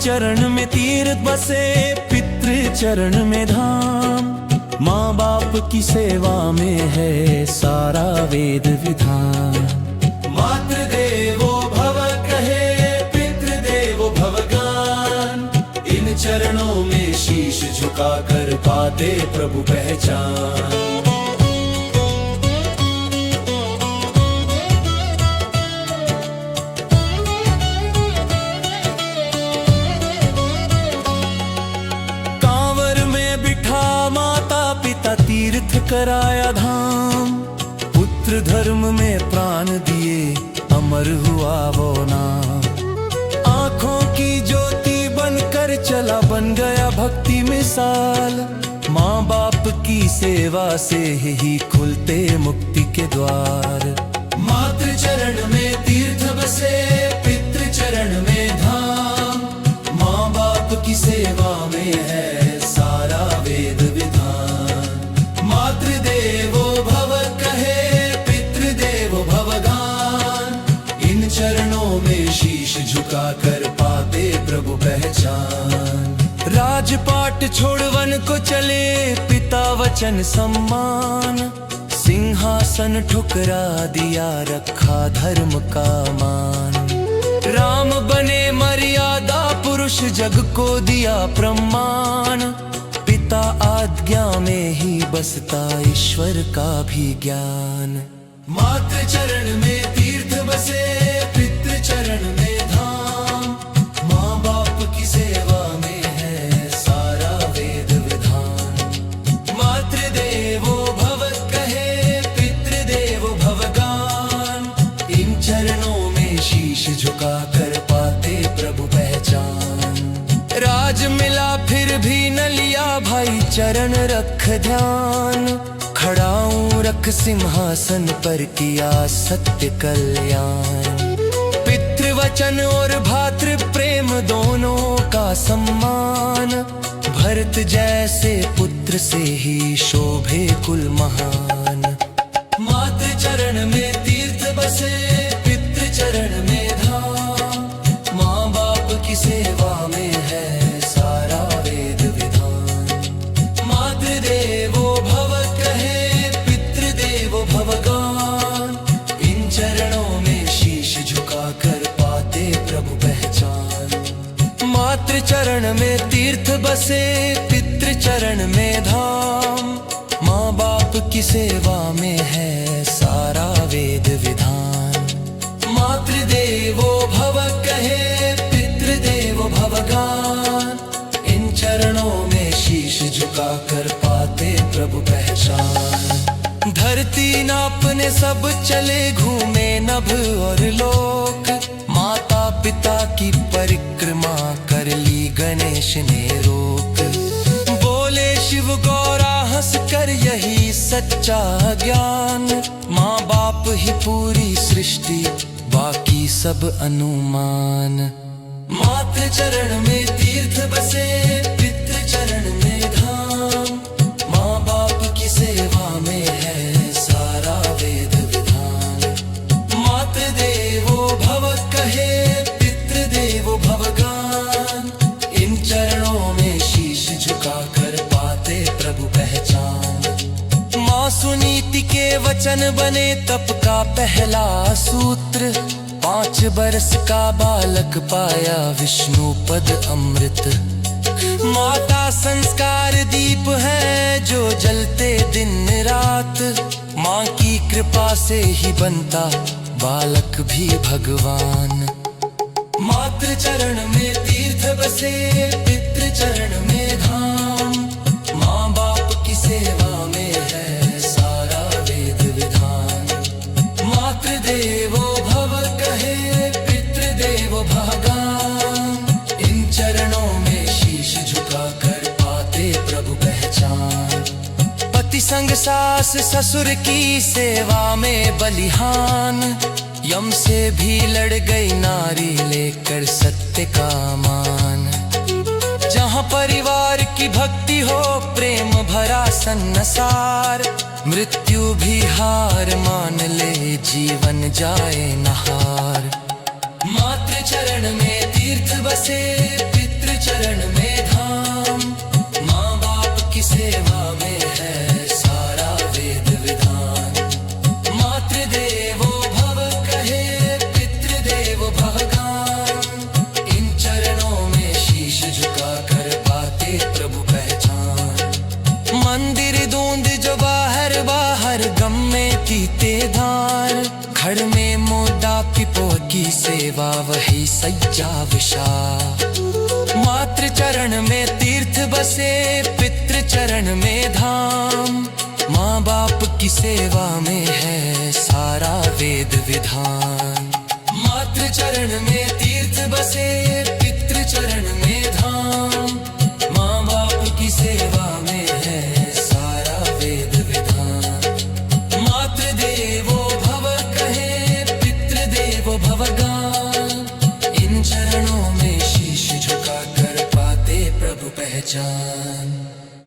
चरण में तीर्थ बसे, पितृ चरण में धाम। माँ बाप की सेवा में है सारा वेद विधान। मातृदेवो भव कहे पितृदेवो भव ज्ञान। इन चरणों में शीश झुका कर पाते प्रभु पहचान। तीर्थ कराया धाम, पुत्र धर्म में प्राण दिए, अमर हुआ वो नाम। आंखों की ज्योति बनकर चला, बन गया भक्ति मिसाल। माँ बाप की सेवा से ही खुलते मुक्ति के द्वार। मातृ चरण में तीर्थ बसे, पितृ चरण में धाम। माँ बाप की सेवा में है सारा वेद विधान। मातृदेवो भव कहे पितृदेवो भव ज्ञान। इन चरणों में शीश झुका कर पाते प्रभु पहचान। राजपाट छोड़ वन को चले, पिता वचन सम्मान। सिंहासन ठुकरा दिया, रखा धर्म का मान। राम बने मर्यादा पुरुष, जग को दिया प्रमाण। पिता आज्ञा में ही बसता, ईश्वर का भी ज्ञान। मातृ चरण में तीर्थ बसे, पितृ चरण में धाम। माँ बाप की सेवा में है सारा वेद विधान। मातृदेवो भव कहे पितृदेवो भव ज्ञान। इन चरणों में शीश झुका कर पाते प्रभु पहचान। राज मिला फिर भी न लिया भाई, चरण रख ध्यान। खड़ाऊं रख सिंहासन पर, किया सत्य कल्याण। पितृवचन और भातृ प्रेम दोनों का सम्मान। भरत जैसे पुत्र से ही शोभे कुल महान। मातृ चरण में तीर्थ बसे, पितृ चरण में धाम। माँ बाप की सेवा में है सारा वेद विधान। मातृदेवो भव कहे पितृदेवो भव ज्ञान। इन चरणों में शीश झुका कर पाते प्रभु पहचान। मातृ चरण में तीर्थ बसे, पितृ चरण में धाम। माँ बाप की सेवा में है सारा वेद विधान। मातृदेवो भव कहे पितृदेवो भव ज्ञान। इन चरणों में शीश झुका कर पाते प्रभु पहचान। धरती नापने सब चले, घूमे नभ और लोक। माता पिता की परिक्रमा कर ली, गणेश ने रोक। बोले शिव गौरा हंस कर, यही सच्चा ज्ञान। माँ बाप ही पूरी सृष्टि, बाकी सब अनुमान। मातृ चरण में तीर्थ बसे, पितृ चरण में धाम। माँ बाप की सेवा में है सारा वेद विधान। मातृदेवो भव कहे पितृदेवो भव ज्ञान। इन चरणों में शीश झुका कर पाते प्रभु पहचान। माँ सुनीति के वचन बने, तप का पहला सूत्र। 5 बरस का बालक पाया, विष्णु पद अमृत। माता संस्कार दीप है, जो जलते दिन रात। माँ की कृपा से ही बनता बालक भी भगवान। मातृ चरण में तीर्थ बसे, पितृ चरण में धाम। माँ बाप की सेवा में है सारा वेद विधान। मातृदेवो भव कहे पितृदेवो भव ज्ञान। इन चरणों में शीश झुका कर पाते प्रभु पहचान। पति संग सास ससुर की सेवा में बलिहान। यम से भी लड़ गई नारी, लेकर सत्य का मान। जहाँ परिवार की भक्ति हो, प्रेम भरा सन्नसार। मृत्यु भी हार मान ले, जीवन जाए नहार। मातृ चरण में तीर्थ बसे, पितृ चरण में धाम, माँ बाप की सेवा में है सारा वेद विधान। मातृदेवो भव कहे पितृदेवो भवगान, इन चरणों में शीश झुका कर पाते प्रभु पहचान। मंदिर दूंद जो बाहर बाहर गम में पीते धार, घर में मोदा पिपो की सेवा वही सज्जा विशा। मातृ चरण में तीर्थ बसे पितृ चरण में धाम, माँ बाप की सेवा में है सारा वेद विधान। मातृ चरण में तीर्थ बसे पितृ चरण में धाम, माँ बाप की सेवा में है सारा वेद विधान। मातृदेवो भव कहे पितृदेवो भवगान, इन चरणों में शीश झुका कर पाते प्रभु पहचान।